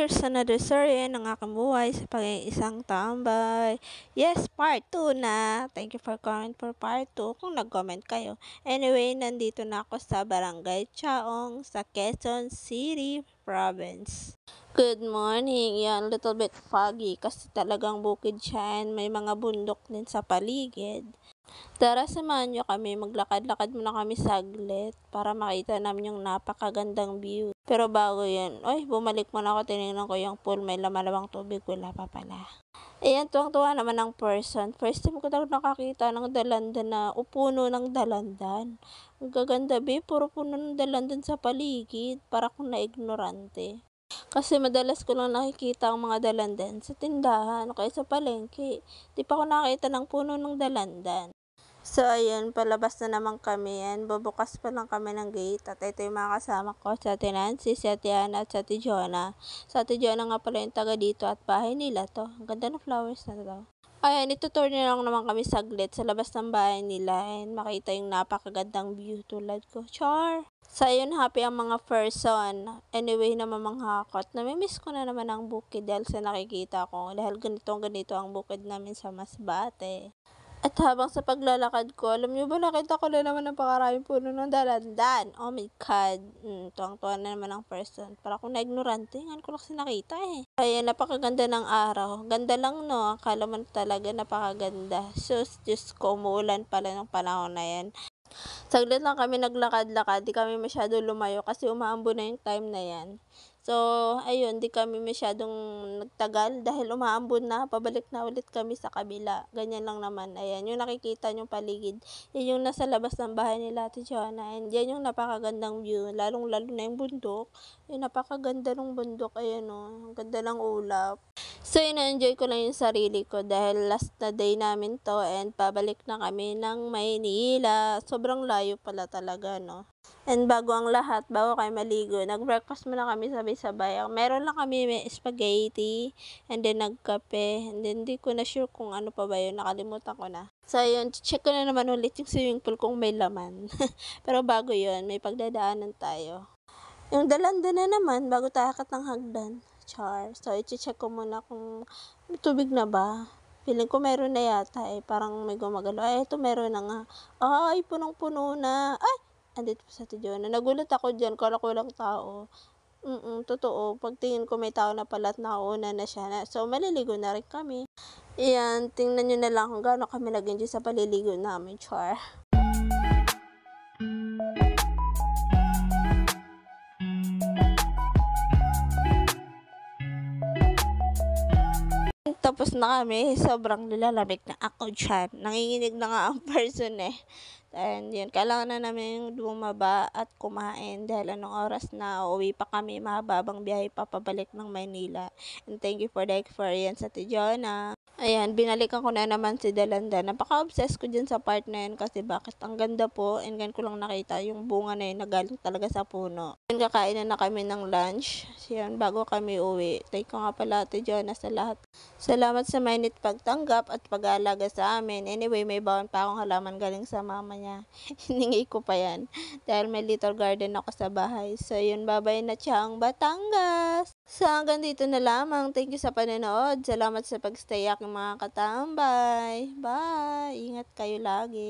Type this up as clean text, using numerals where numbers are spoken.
sa another story ng aking buhay sa pag-iisang tambay. Yes, part 2 na. Thank you for comment for part 2 kung nag-comment kayo. Anyway, nandito na ako sa Barangay Chaong sa Quezon City Province. Good morning. Yan, little bit foggy kasi talagang bukid siya and may mga bundok din sa paligid. Tara, samahan nyo kami. Maglakad-lakad muna kami saglit para makita namin yung napakagandang view. Pero bago yun, bumalik muna ako. Tinignan ko yung pool. May lamalawang tubig. Wala pa pala. Ayan, tuwang-tuwa naman ng person. First time ko talaga nakakita ng dalandan na puno ng dalandan. Ang gaganda, be. Puro puno ng dalandan sa paligid. Para kung na-ignorante. Kasi madalas ko lang nakikita ang mga dalandan sa tindahan o kaya sa palengke. Di pa ako nakita ng puno ng dalandan. So, ayun, palabas na naman kami and bubukas pa lang kami ng gate at ito yung mga kasama ko, si Ate Nancy, si Ate Ana at si Ate Jonah. Sa Ate Jonah nga pala yung taga dito at bahay nila to. Ang ganda ng flowers na to. Ayan, itutour nila lang naman kami saglit sa labas ng bahay nila and makita yung napakagandang view tulad ko. Char! So, ayun, happy ang mga person. Anyway, namamanghakot. Namimiss ko na naman ang bukid dahil sa nakikita ko. Dahil ganito ang bukid namin sa Masbate. At habang sa paglalakad ko, alam nyo ba, nakita ko na naman ang pakaraming puno ng dalandan. Oh my God. Tuwang-tuwa na naman ang person. Para kung na-ignorante, ngayon ko lang nakita eh. Ayan, napakaganda ng araw. Ganda lang no, akala mo talaga napakaganda. Diyos ko, umuulan pala ng panahon na yan. Saglit lang kami naglakad-lakad, di kami masyado lumayo kasi umaambo na yung time na yan. So, ayun, di kami masyadong nagtagal dahil umaambon na, pabalik na ulit kami sa kabila. Ganyan lang naman. Ayan, yung nakikita yung paligid, yun yung nasa labas ng bahay nila Ate Jonah. And yan yung napakagandang view, lalong-lalo na yung bundok. Yung napakaganda ng bundok, ayan o, ang ganda ng ulap. So, ina-enjoy ko lang yung sarili ko dahil last na day namin to and pabalik na kami ng Maynila. Sobrang layo pala talaga, no? And bago ang lahat, bago kayo maligo, nag-breakfast muna kami sabay-sabay. Meron lang kami may spaghetti, and then nagkape, and then di ko na sure kung ano pa ba yun, nakalimutan ko na. So yun, check ko na naman ulit yung swimming pool kung may laman. Pero bago yun, may pagdadaanan tayo. Yung dalanda na naman, bago tayo akat ng hagdan. Char. So, i-check ko muna kung may tubig na ba. Feeling ko meron na yata eh. Parang may gumagalo. Ay, ito meron na nga. Ay, punong-puno na. Ay! Andito pa sa Tijona. Nagulat ako dyan. Kala ko walang tao. Totoo. Pagtingin ko may tao na pala at nakauna na siya. So, maliligo na rin kami. Iyan, tingnan nyo na lang kung gaano kami nag-enjoy sa paliligo namin. Char. Tapos na kami, sobrang nilalamig na ako dyan. Nanginginig na nga ang person eh. And yun, kailangan na namin bumaba at kumain dahil anong oras na uuwi pa kami, mahababang biyahe pa pabalik ng Maynila. And thank you for the experience sa Jonah. Ayan, binalikan ko na naman si Dalanda. Napaka-obsessed ko dyan sa part na yun kasi bakit ang ganda po. And ganun ko lang nakita yung bunga na yun na galing talaga sa puno. Yun, kakain na kami ng lunch. Yan, bago kami uwi. Thank you nga pala Ate Jonah sa lahat. Salamat sa mainit pagtanggap at pag-aalaga sa amin. Anyway, may bawon pa akong halaman galing sa mama niya. Hiningi ko pa yan. Dahil may little garden ako sa bahay. So, yun, babay na Chaong Batangas. So, hanggang dito na lamang. Thank you sa panonood. Salamat sa pagstay aking mga katambay. Bye! Ingat kayo lagi.